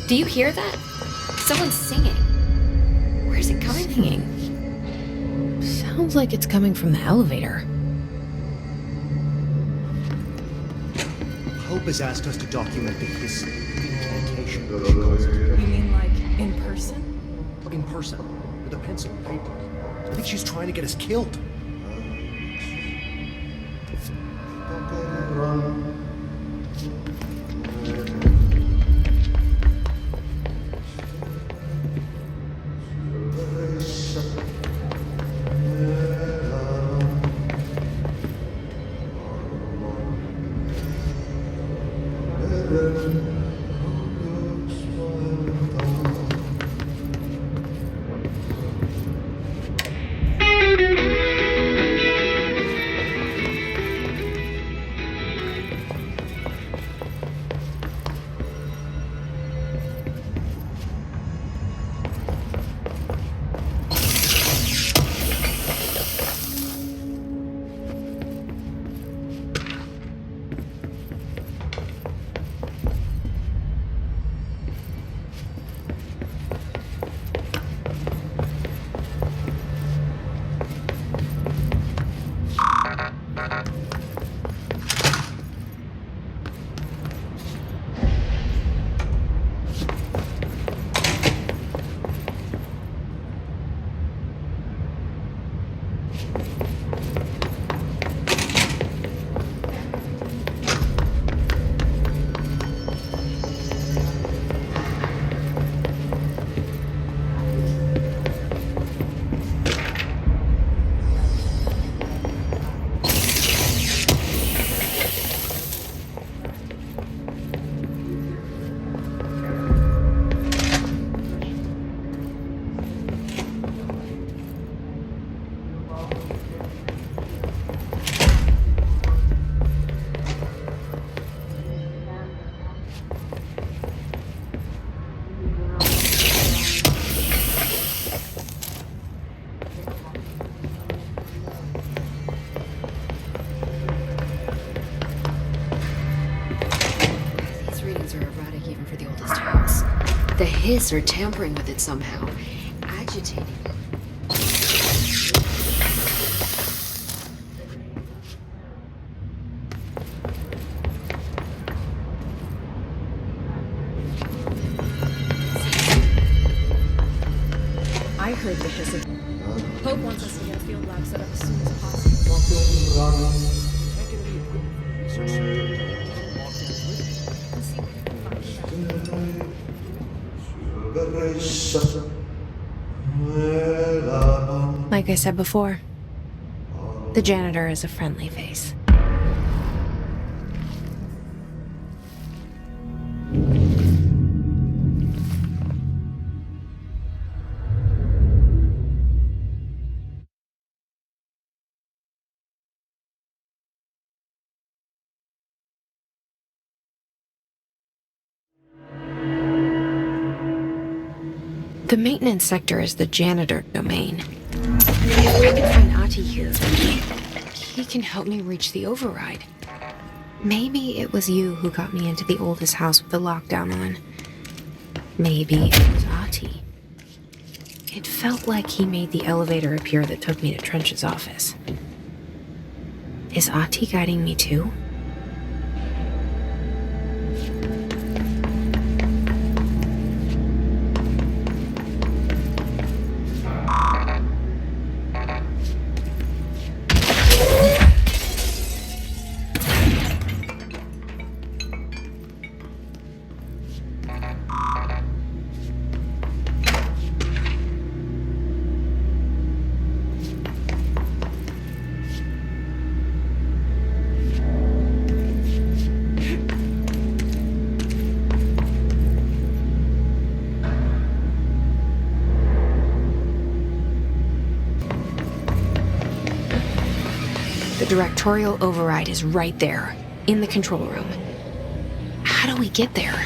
Do you hear that? Someone's singing. Where's it coming from? Sounds like it's coming from the elevator. Hope has asked us to document the history of incantation. She calls it. You mean like in person? In person, with a pencil and paper. I think she's trying to get us killed. The hiss are tampering with it somehow, agitating it. I heard the hiss of... Hope wants us to get a field lab set up as soon as possible. Like I said before, the janitor is a friendly face. The maintenance sector is the janitor domain. If I can find Ahti here, he can help me reach the override. Maybe it was you who got me into the oldest house with the lockdown on. Maybe it was Ahti. It felt like he made the elevator appear that took me to Trench's office. Is Ahti guiding me too? The directorial override is right there, in the control room. How do we get there?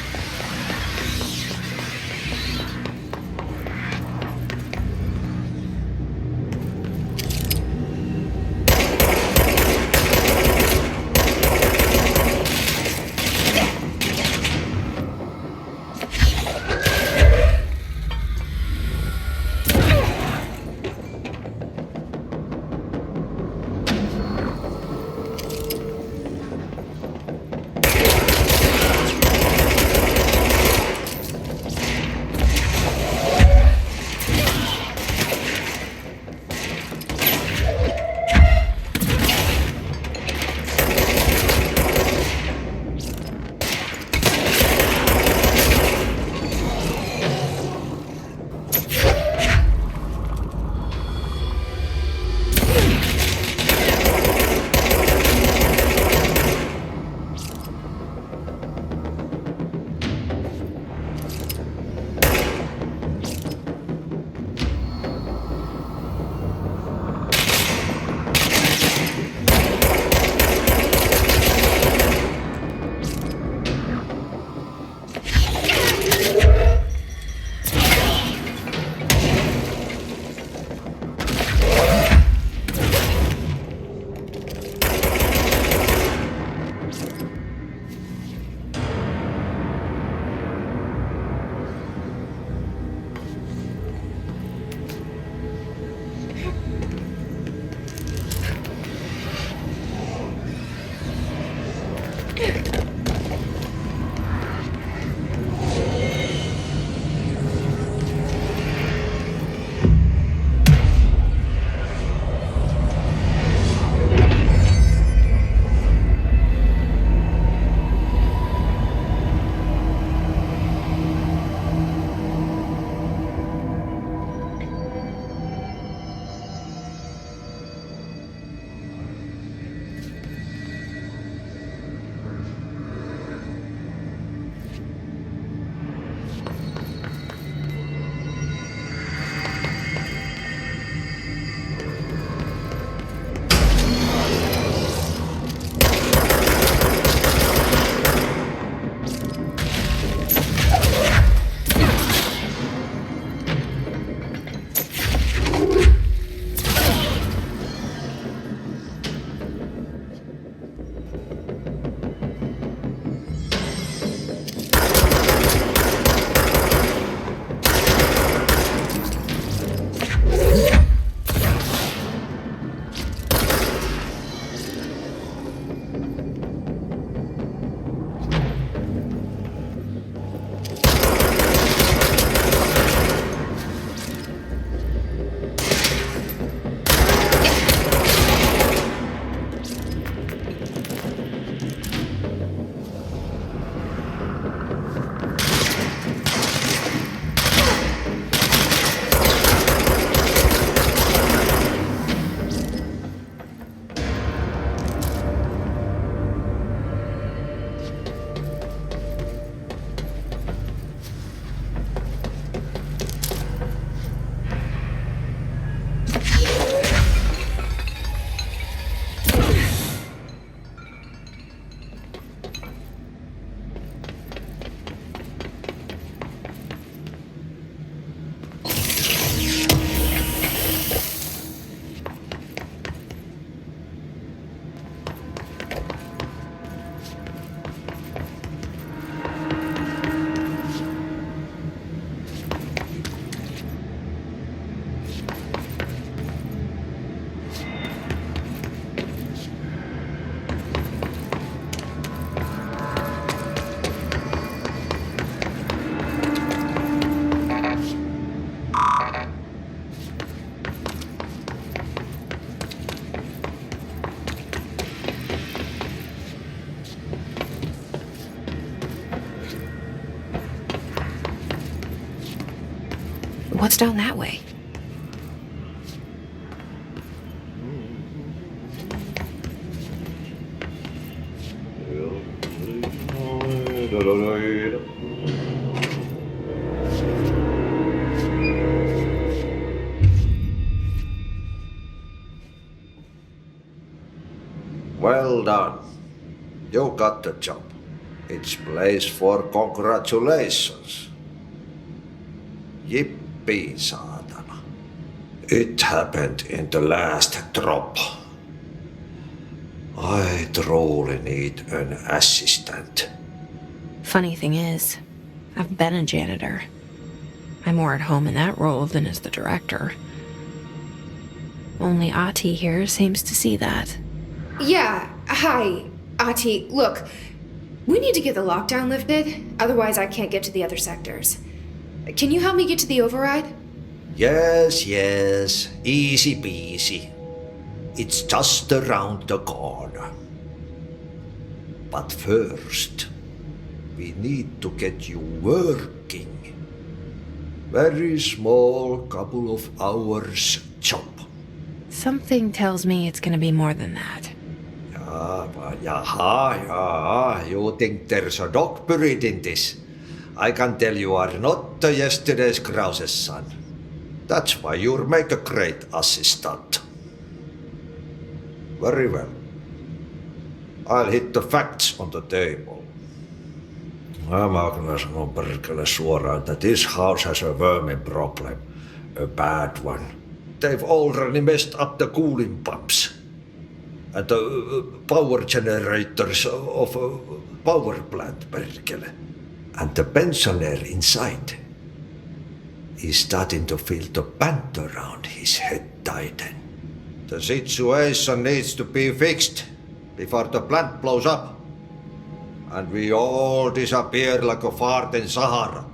What's down that way? Well done. You got the job. It's place for congratulations. Yippee, saatana. It happened in the last drop. I truly need an assistant. Funny thing is, I've been a janitor. I'm more at home in that role than as the director. Only Ati here seems to see that. Yeah, hi, Ati. Look, we need to get the lockdown lifted, otherwise I can't get to the other sectors. Can you help me get to the override? Yes, easy peasy. It's just around the corner. But first, we need to get you working. Very small, couple of hours job. Something tells me it's gonna be more than that. Yeah, you think there's a dog buried in this? I can tell you are not yesterday's Krause's son. That's why you'll make a great assistant. Very well. I'll hit the facts on the table. Mä kyllä sanon perkele suoraan, että this house has a vermin problem. A bad one. They've already messed up the cooling pumps. And the power generators of a power plant, perkele. And the pensioner inside is starting to feel the band around his head tighten. The situation needs to be fixed before the plant blows up. And we all disappear like a fart in Sahara.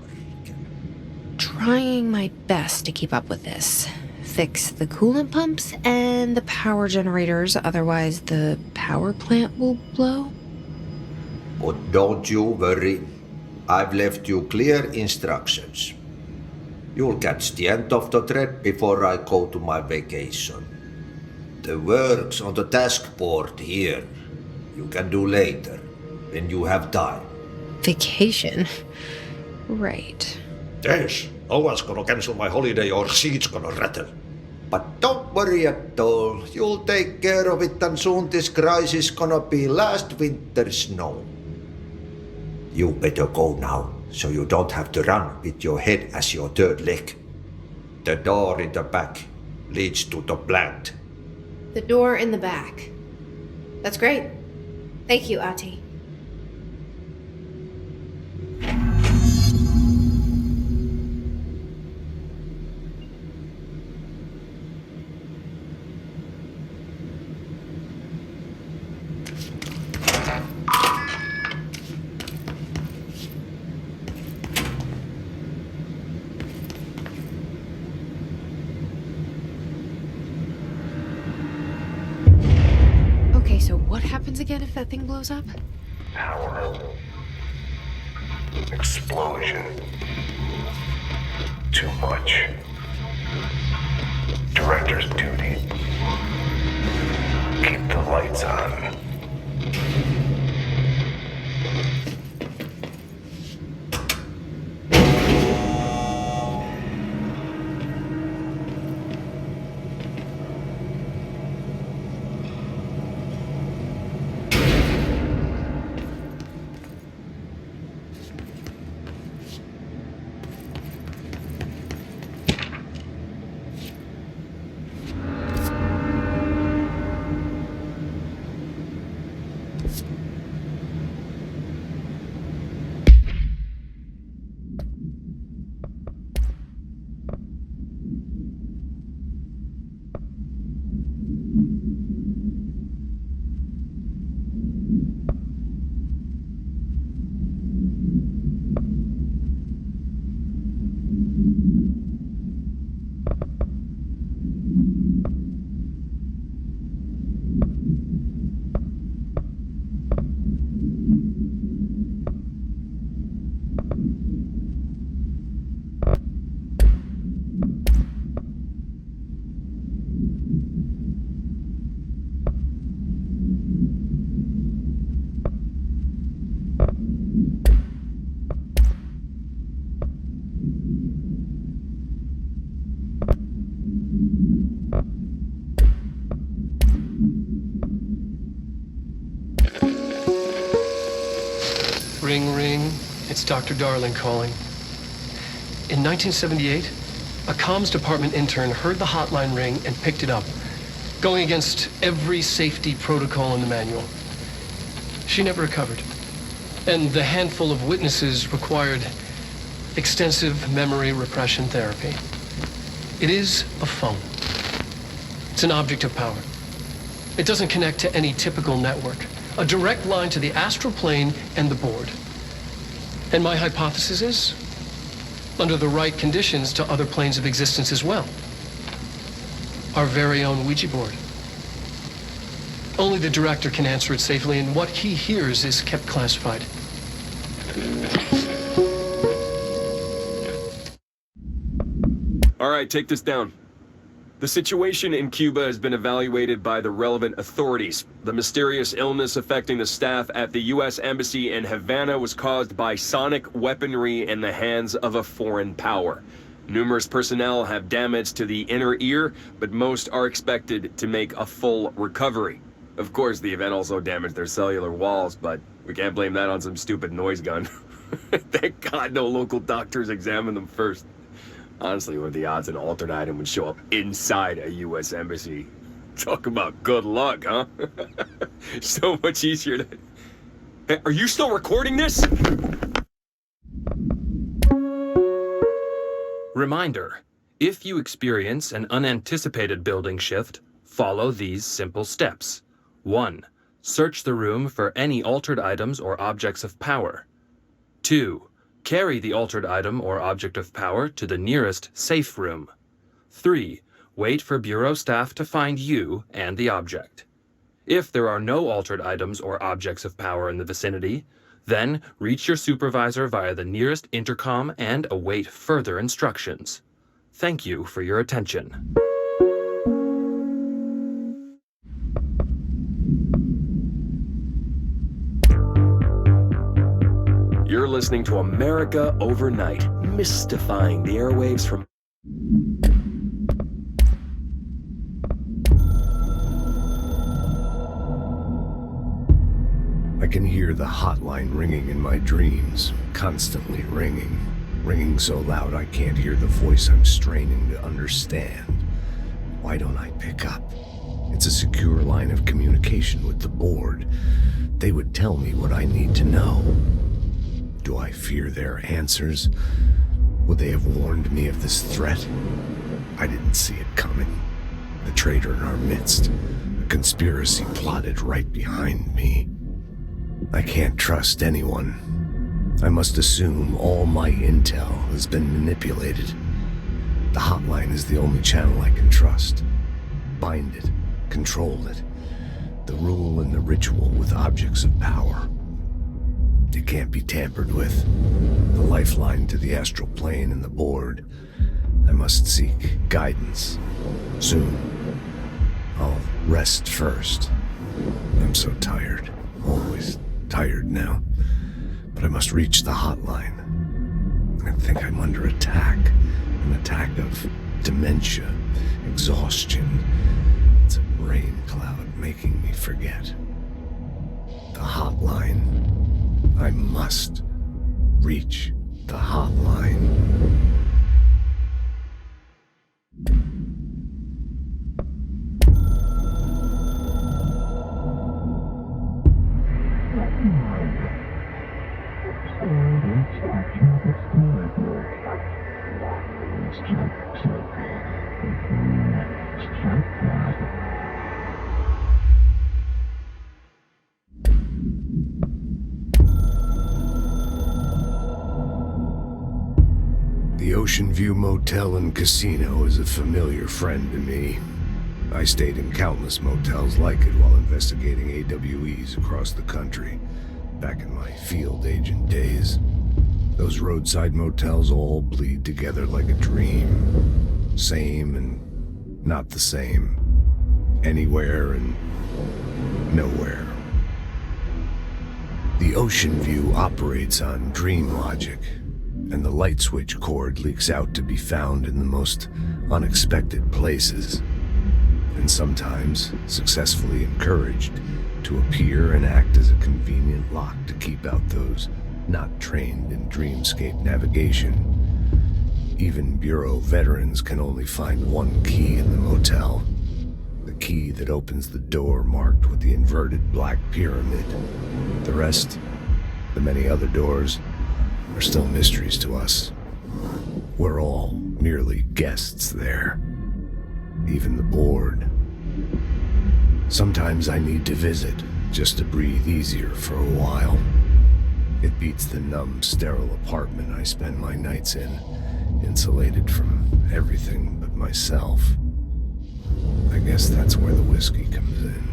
Trying my best to keep up with this. Fix the coolant pumps and the power generators, otherwise the power plant will blow. But don't you worry. I've left you clear instructions. You'll catch the end of the thread before I go to my vacation. The work's on the task board here. You can do later, when you have time. Vacation? Right. Yes, no one's gonna cancel my holiday or seat's gonna rattle. But don't worry at all. You'll take care of it and soon this crisis gonna be last winter's snow. You better go now, so you don't have to run with your head as your third leg. The door in the back leads to the plant. The door in the back. That's great. Thank you, Ati. Okay, so what happens again if that thing blows up? Power. Explosion. Too much. Director's duty. Keep the lights on. It's Dr. Darling calling. In 1978, a comms department intern heard the hotline ring and picked it up, going against every safety protocol in the manual. She never recovered, and the handful of witnesses required extensive memory repression therapy. It is a phone. It's an object of power. It doesn't connect to any typical network. A direct line to the astral plane and the board. And my hypothesis is, under the right conditions, to other planes of existence as well. Our very own Ouija board. Only the director can answer it safely, and what he hears is kept classified. All right, take this down. The situation in Cuba has been evaluated by the relevant authorities. The mysterious illness affecting the staff at the U.S. Embassy in Havana was caused by sonic weaponry in the hands of a foreign power. Numerous personnel have damage to the inner ear, but most are expected to make a full recovery. Of course, the event also damaged their cellular walls, but we can't blame that on some stupid noise gun. Thank God no local doctors examined them first. Honestly, what are the odds an altered item would show up inside a U.S. embassy? Talk about good luck, huh? So much easier to... Hey, are you still recording this? Reminder, if you experience an unanticipated building shift, follow these simple steps. 1. Search the room for any altered items or objects of power. 2. Carry the altered item or object of power to the nearest safe room. 3. Wait for Bureau staff to find you and the object. If there are no altered items or objects of power in the vicinity, then reach your supervisor via the nearest intercom and await further instructions. Thank you for your attention. You're listening to America Overnight, mystifying the airwaves from... I can hear the hotline ringing in my dreams, constantly ringing. Ringing so loud I can't hear the voice I'm straining to understand. Why don't I pick up? It's a secure line of communication with the board. They would tell me what I need to know. Do I fear their answers? Would they have warned me of this threat? I didn't see it coming. The traitor in our midst. A conspiracy plotted right behind me. I can't trust anyone. I must assume all my intel has been manipulated. The hotline is the only channel I can trust. Bind it, control it. The rule and the ritual with objects of power. It can't be tampered with. The lifeline to the astral plane and the board. I must seek guidance. Soon. I'll rest first. I'm so tired. Always tired now. But I must reach the hotline. I think I'm under attack. An attack of dementia, exhaustion. It's a rain cloud making me forget. The hotline. I must reach the hotline. The Ocean View Motel and Casino is a familiar friend to me. I stayed in countless motels like it while investigating AWEs across the country, back in my field agent days. Those roadside motels all bleed together like a dream. Same and not the same. Anywhere and nowhere. The Ocean View operates on dream logic, and the light switch cord leaks out to be found in the most unexpected places, and sometimes successfully encouraged to appear and act as a convenient lock to keep out those not trained in dreamscape navigation. Even Bureau veterans can only find one key in the motel. The key that opens the door marked with the inverted black pyramid. The rest, the many other doors, are still mysteries to us. We're all merely guests there. Even the board. Sometimes I need to visit, just to breathe easier for a while. It beats the numb, sterile apartment I spend my nights in, insulated from everything but myself. I guess that's where the whiskey comes in.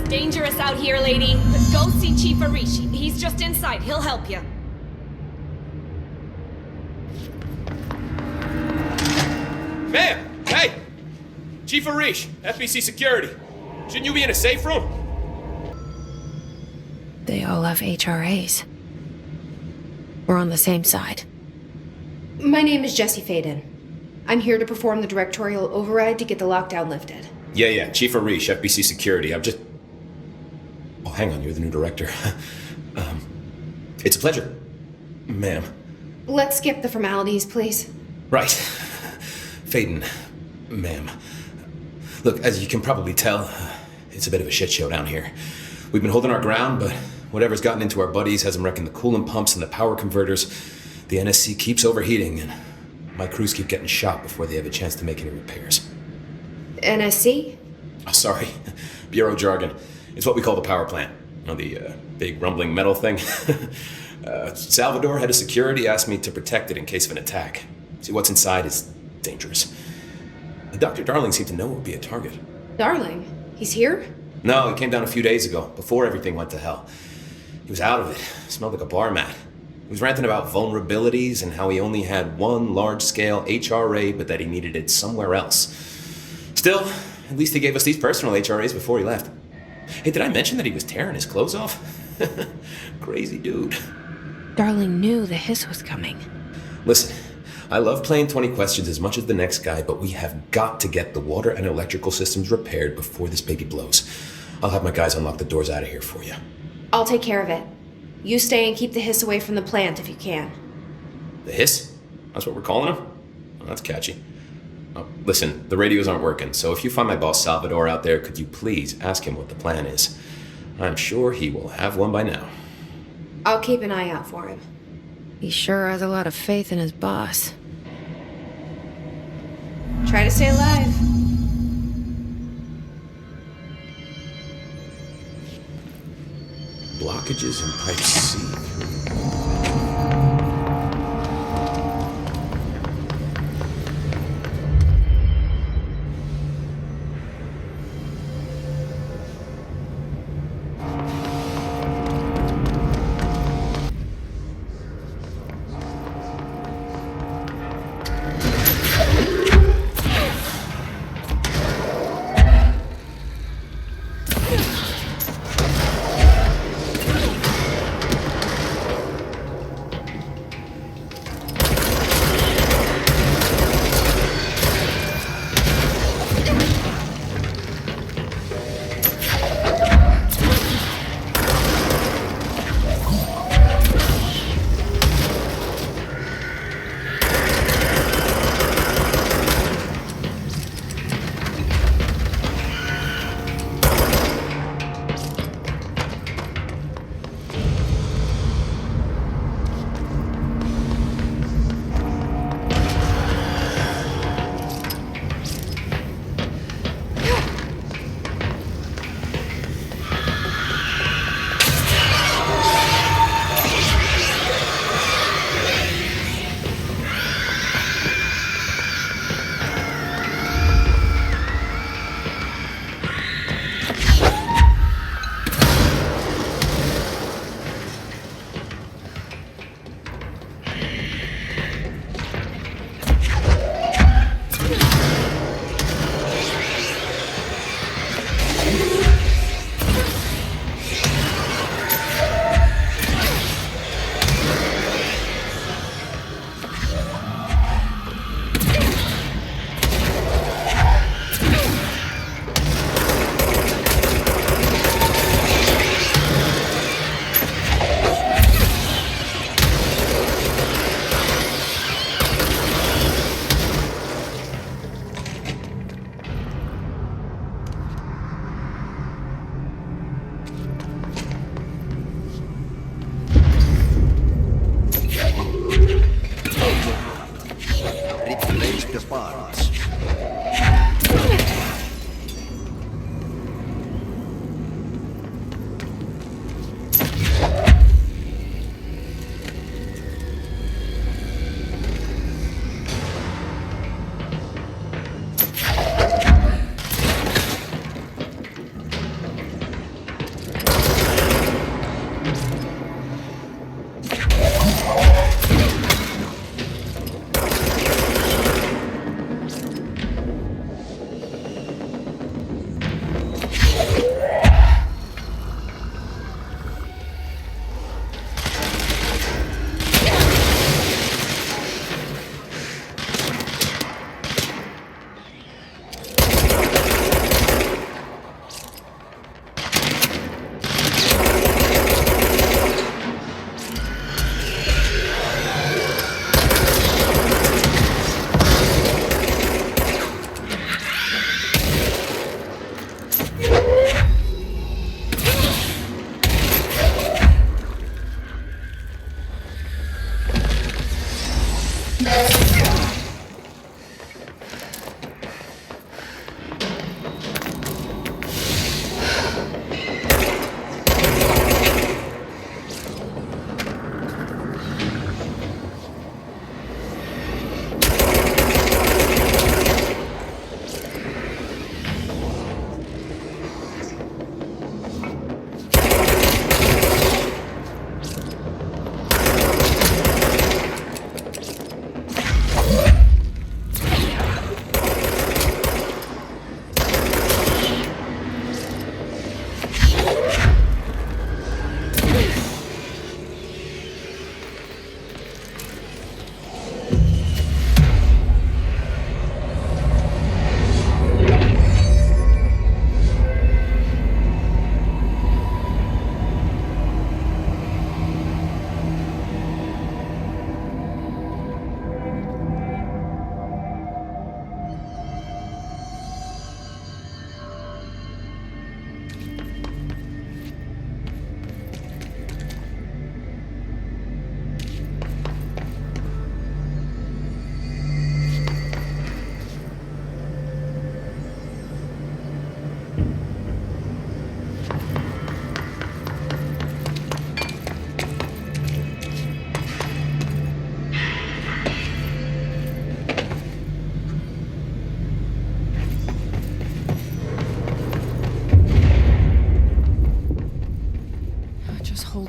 Dangerous out here, lady. Go see Chief Arish. He's just inside. He'll help you. Ma'am! Hey! Chief Arish, FBC security. Shouldn't you be in a safe room? They all have HRAs. We're on the same side. My name is Jesse Faden. I'm here to perform the directorial override to get the lockdown lifted. Yeah, Chief Arish, FBC security. Oh, hang on, you're the new director. It's a pleasure, ma'am. Let's skip the formalities, please. Right. Faden, ma'am. Look, as you can probably tell, it's a bit of a shit show down here. We've been holding our ground, but whatever's gotten into our buddies has them wrecking the coolant pumps and the power converters. The NSC keeps overheating, and my crews keep getting shot before they have a chance to make any repairs. NSC? Oh, sorry. Bureau jargon. It's what we call the power plant. You know, the big rumbling metal thing. Salvador, head of security, asked me to protect it in case of an attack. See, what's inside is dangerous. Dr. Darling seemed to know it would be a target. Darling? He's here? No, he came down a few days ago, before everything went to hell. He was out of it. Smelled like a bar mat. He was ranting about vulnerabilities and how he only had one large-scale HRA, but that he needed it somewhere else. Still, at least he gave us these personal HRAs before he left. Hey, did I mention that he was tearing his clothes off? Crazy dude. Darling knew the hiss was coming. Listen, I love playing 20 questions as much as the next guy, but we have got to get the water and electrical systems repaired before this baby blows. I'll have my guys unlock the doors out of here for you. I'll take care of it. You stay and keep the hiss away from the plant if you can. The hiss? That's what we're calling him? Oh, that's catchy. Oh, listen, the radios aren't working, so if you find my boss Salvador out there, could you please ask him what the plan is? I'm sure he will have one by now. I'll keep an eye out for him. He sure has a lot of faith in his boss. Try to stay alive. Blockages in pipe C.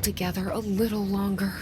together a little longer.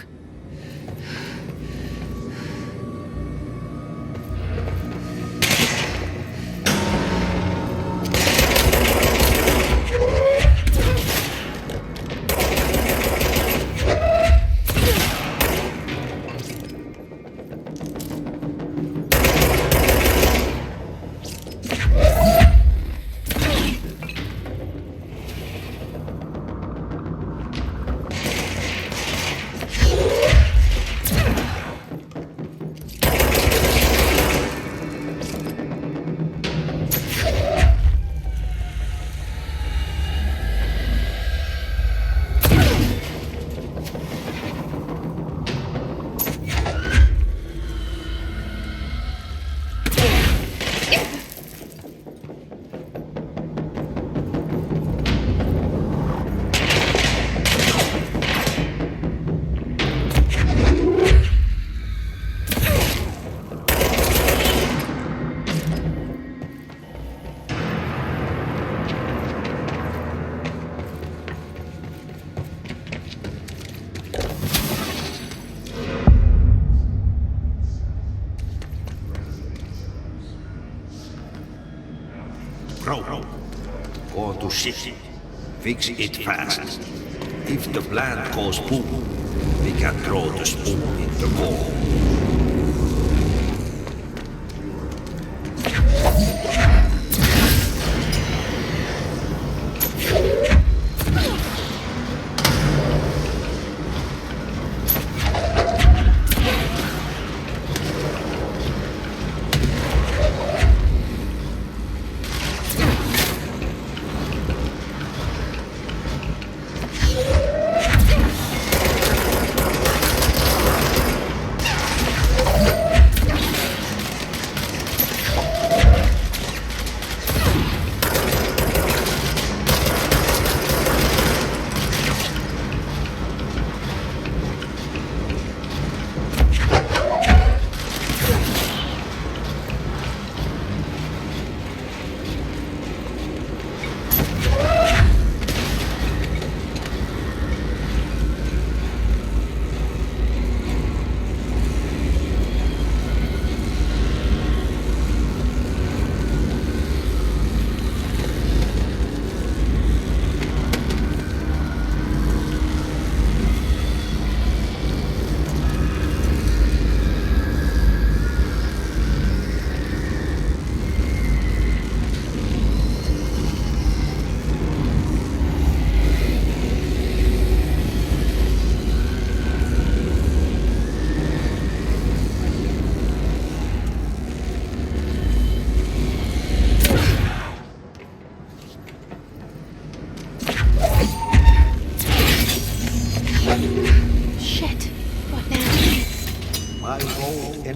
Bro, go to shit. Fix it fast. If the plant goes boom, we can throw the spoon in the wall.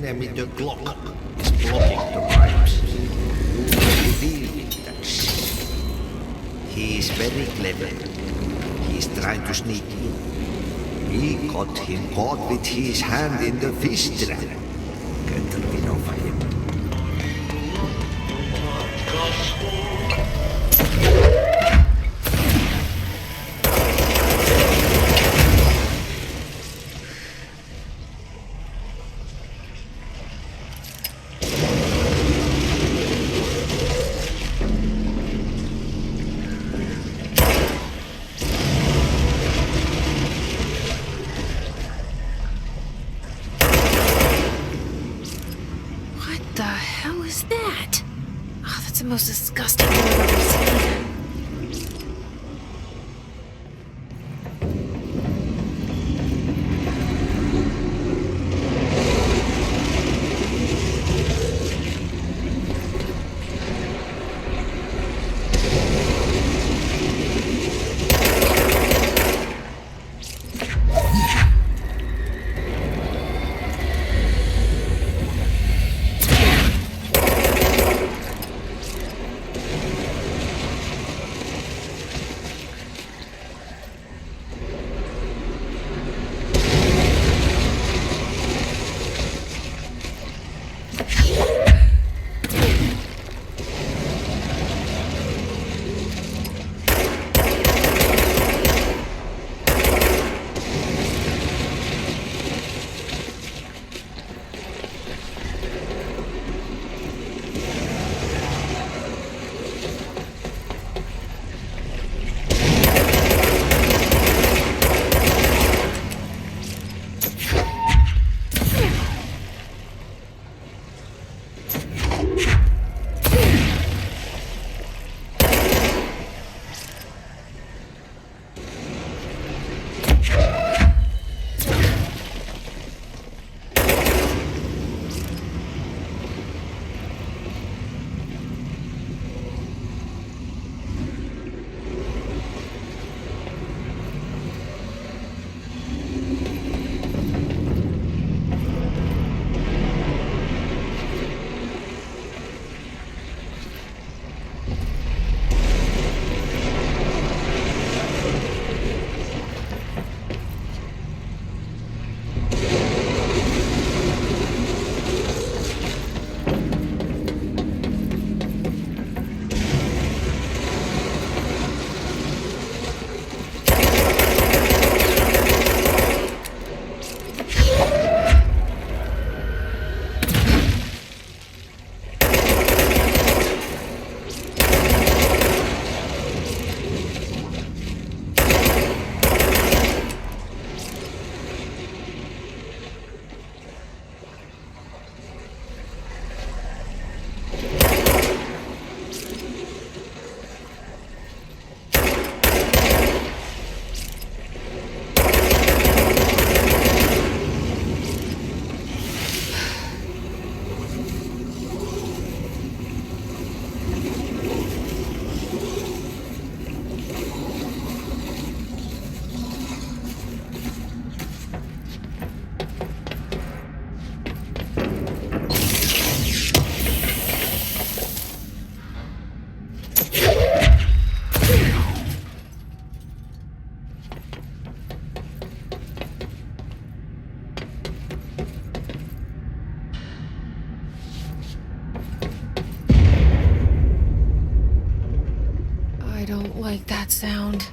enemy, the clock, is blocking the pipes. You reveal that shit. He is very clever. He is trying to sneak in. We got him caught with his hand in the fish trap. Get rid of him. The most disgusting thing I've ever seen. don't like that sound.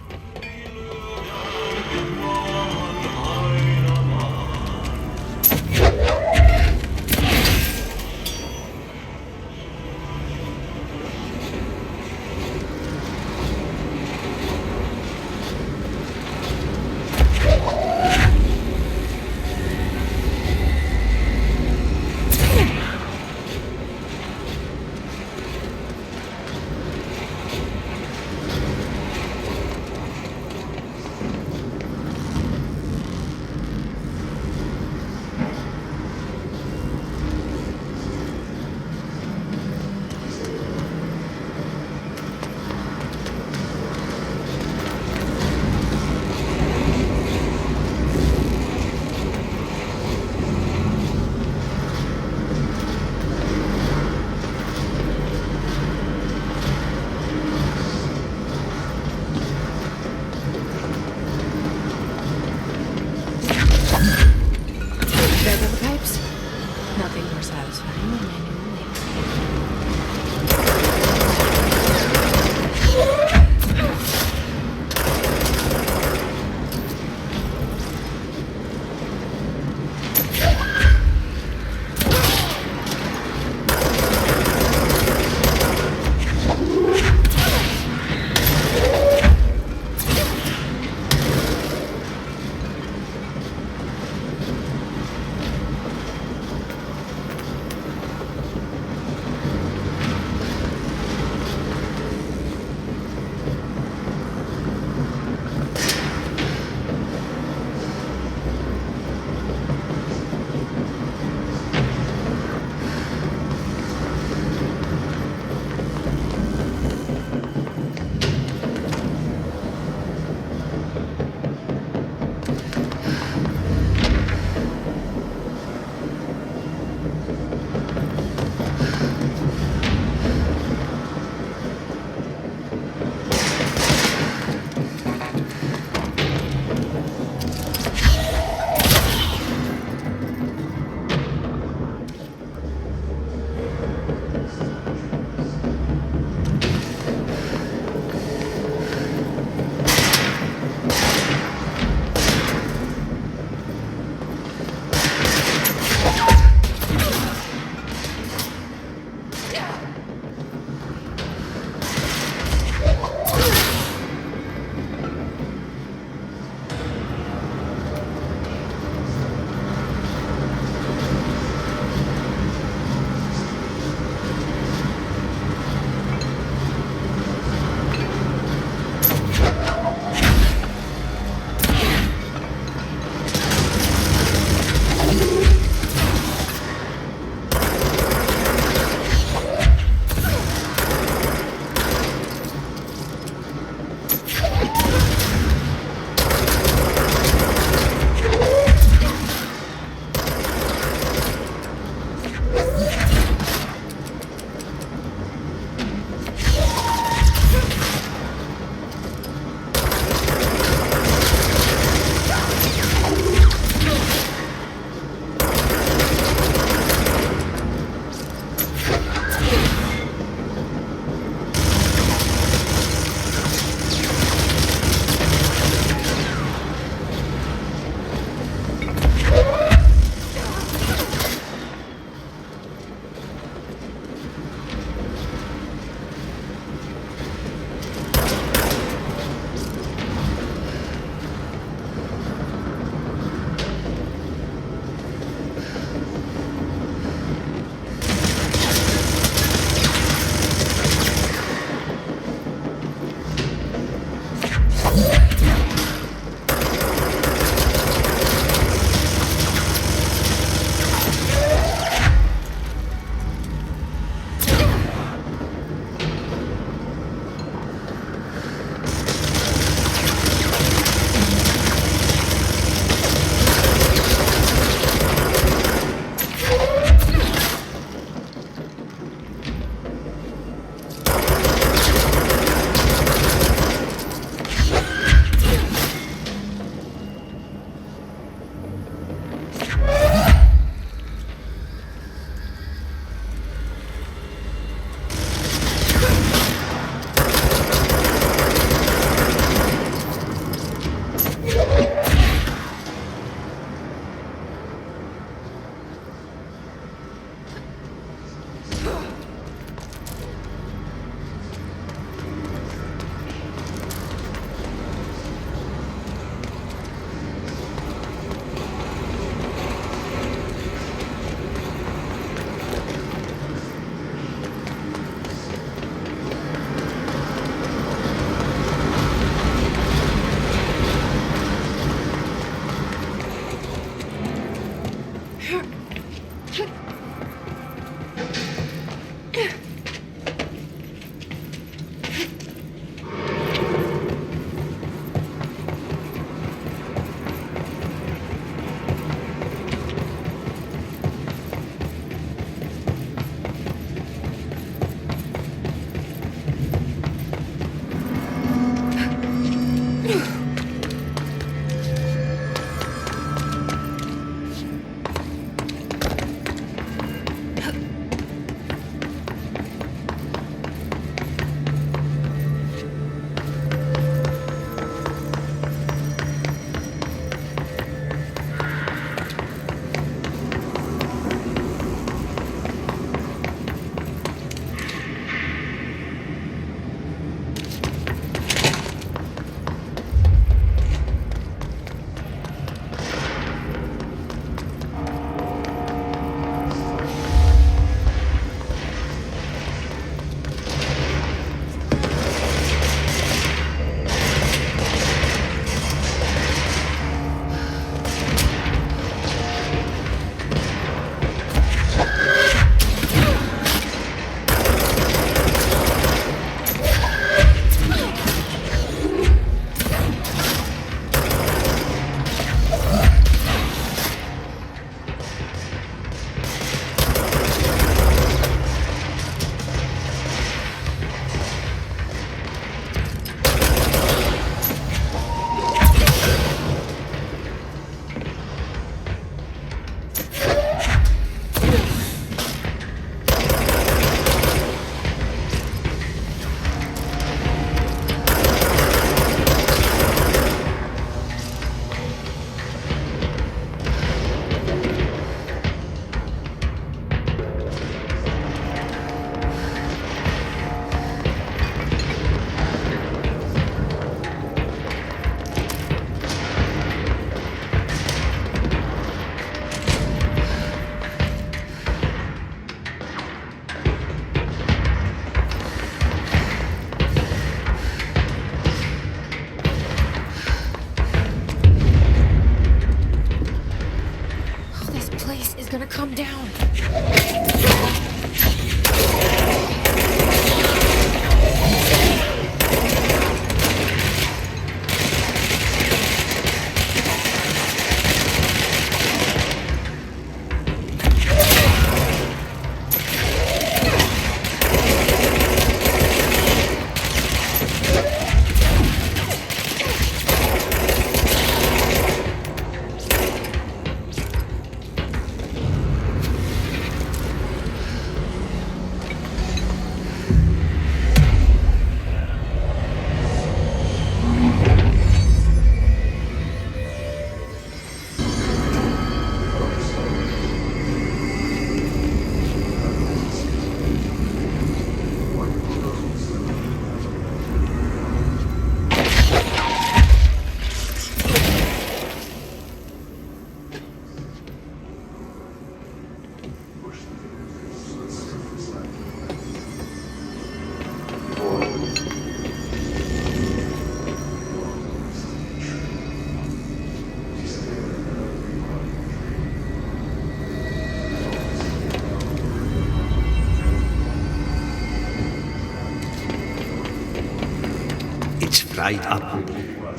dried up.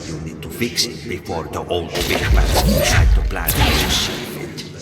You need to fix it before the old wigwam inside the plant is see fit.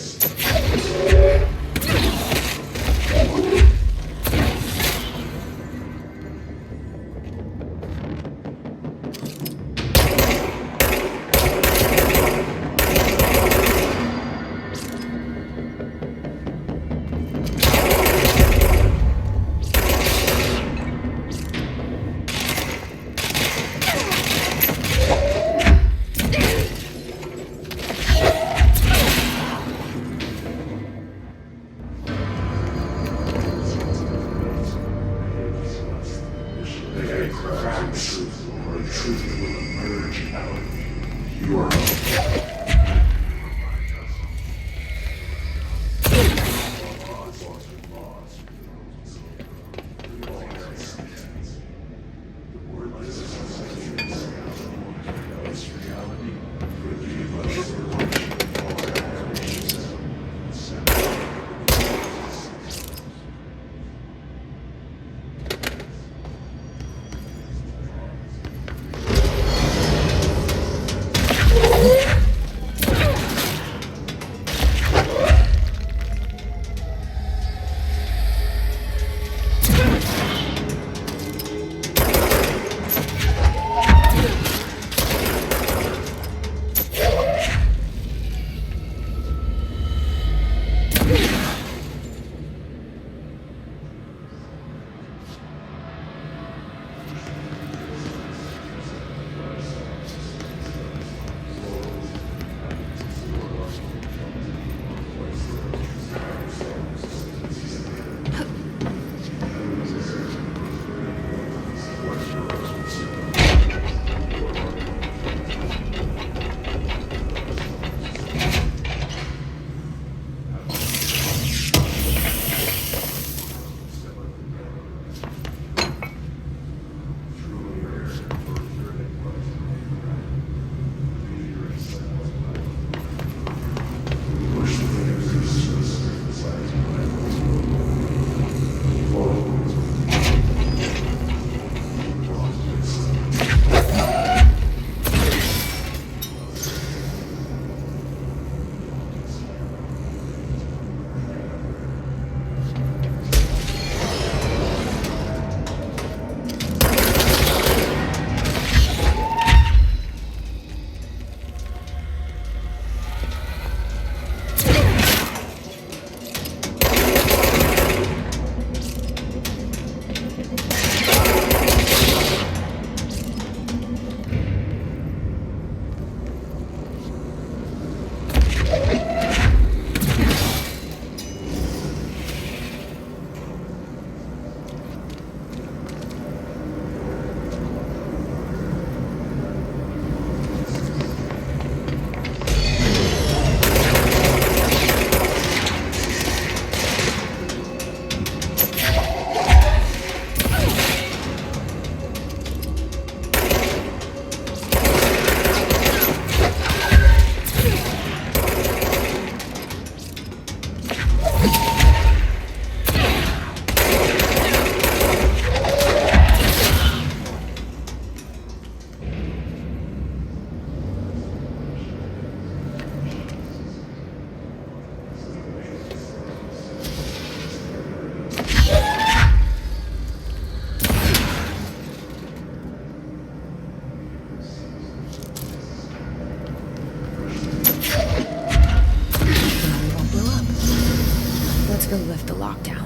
go lift the lockdown.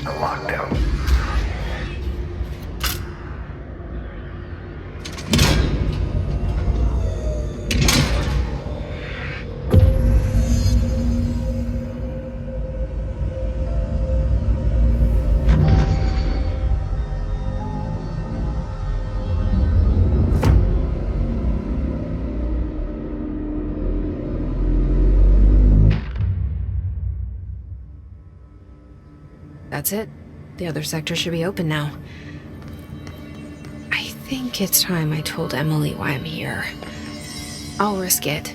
A lockdown. That's it. The other sector should be open now. I think it's time I told Emily why I'm here. I'll risk it.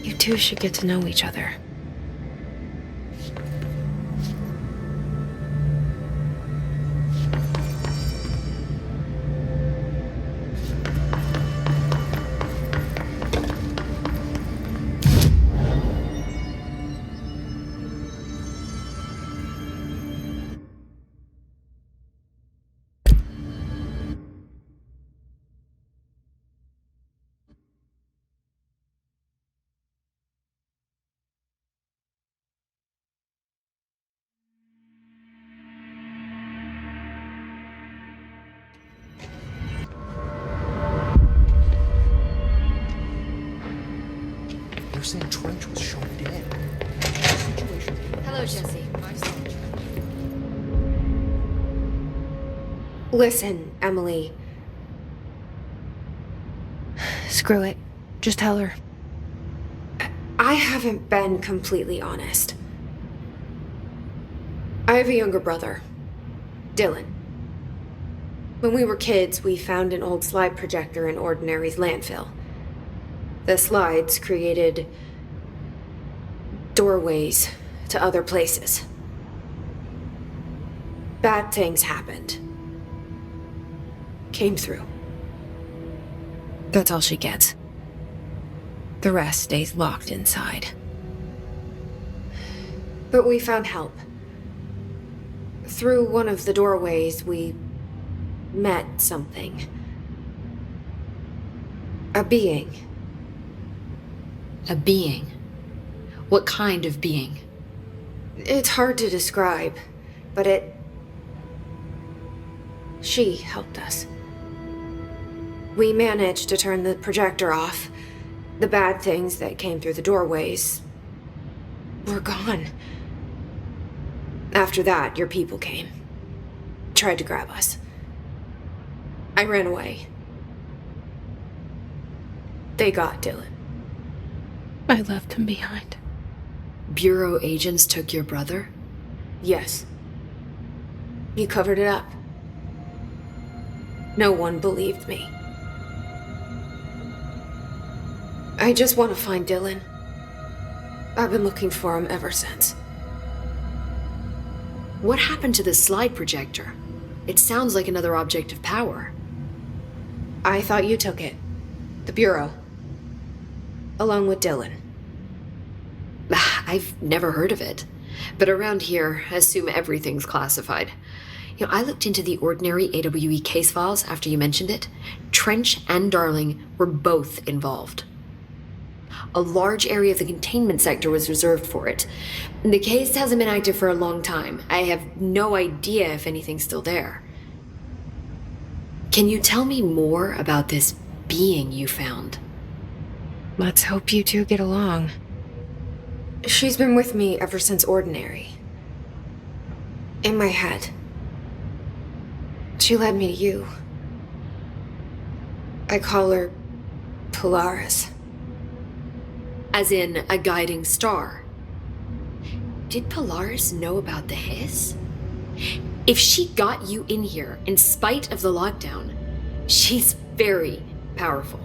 You two should get to know each other. You're saying Trench was shot dead. Hello, Jesse. Listen, Emily. Screw it. Just tell her. I haven't been completely honest. I have a younger brother, Dylan. When we were kids, we found an old slide projector in Ordinary's landfill. The slides created doorways to other places. Bad things happened. Came through. That's all she gets. The rest stays locked inside. But we found help. Through one of the doorways, we met something. A being. A being? What kind of being? It's hard to describe, but she helped us. We managed to turn the projector off. The bad things that came through the doorways were gone. After that, your people came. Tried to grab us. I ran away. They got Dylan. I left him behind. Bureau agents took your brother? Yes. You covered it up. No one believed me. I just want to find Dylan. I've been looking for him ever since. What happened to the slide projector? It sounds like another object of power. I thought you took it. The Bureau. Along with Dylan. I've never heard of it. But around here, I assume everything's classified. You know, I looked into the Ordinary AWE case files after you mentioned it. Trench and Darling were both involved. A large area of the containment sector was reserved for it. The case hasn't been active for a long time. I have no idea if anything's still there. Can you tell me more about this being you found? Let's hope you two get along. She's been with me ever since Ordinary. In my head. She led me to you. I call her Polaris. As in a guiding star. Did Polaris know about the hiss? If she got you in here in spite of the lockdown, she's very powerful.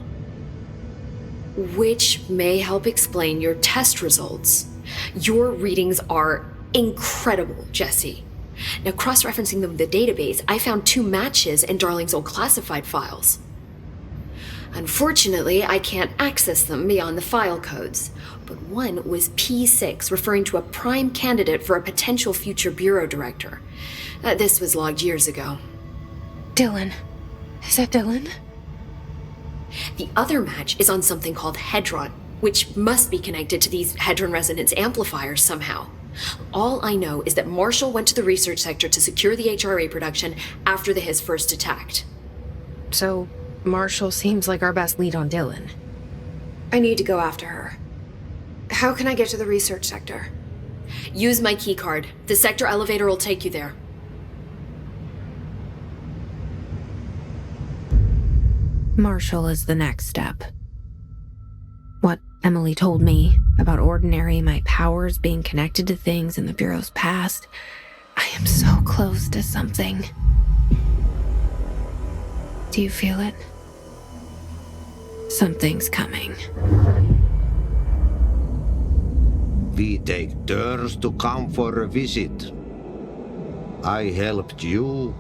Which may help explain your test results. Your readings are incredible, Jesse. Now, cross-referencing them with the database, I found 2 matches in Darling's old classified files. Unfortunately, I can't access them beyond the file codes, but one was P6, referring to a prime candidate for a potential future bureau director. This was logged years ago. Dylan. Is that Dylan? The other match is on something called Hedron, which must be connected to these Hedron resonance amplifiers somehow. All I know is that Marshall went to the research sector to secure the HRA production after the Hiss first attacked. So, Marshall seems like our best lead on Dylan. I need to go after her. How can I get to the research sector? Use my keycard. The sector elevator will take you there. Marshall is the next step. What Emily told me about Ordinary, my powers being connected to things in the Bureau's past, I am so close to something. Do you feel it? Something's coming. We take turns to come for a visit. I helped you.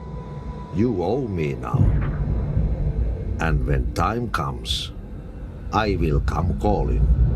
You owe me now. And when time comes, I will come calling.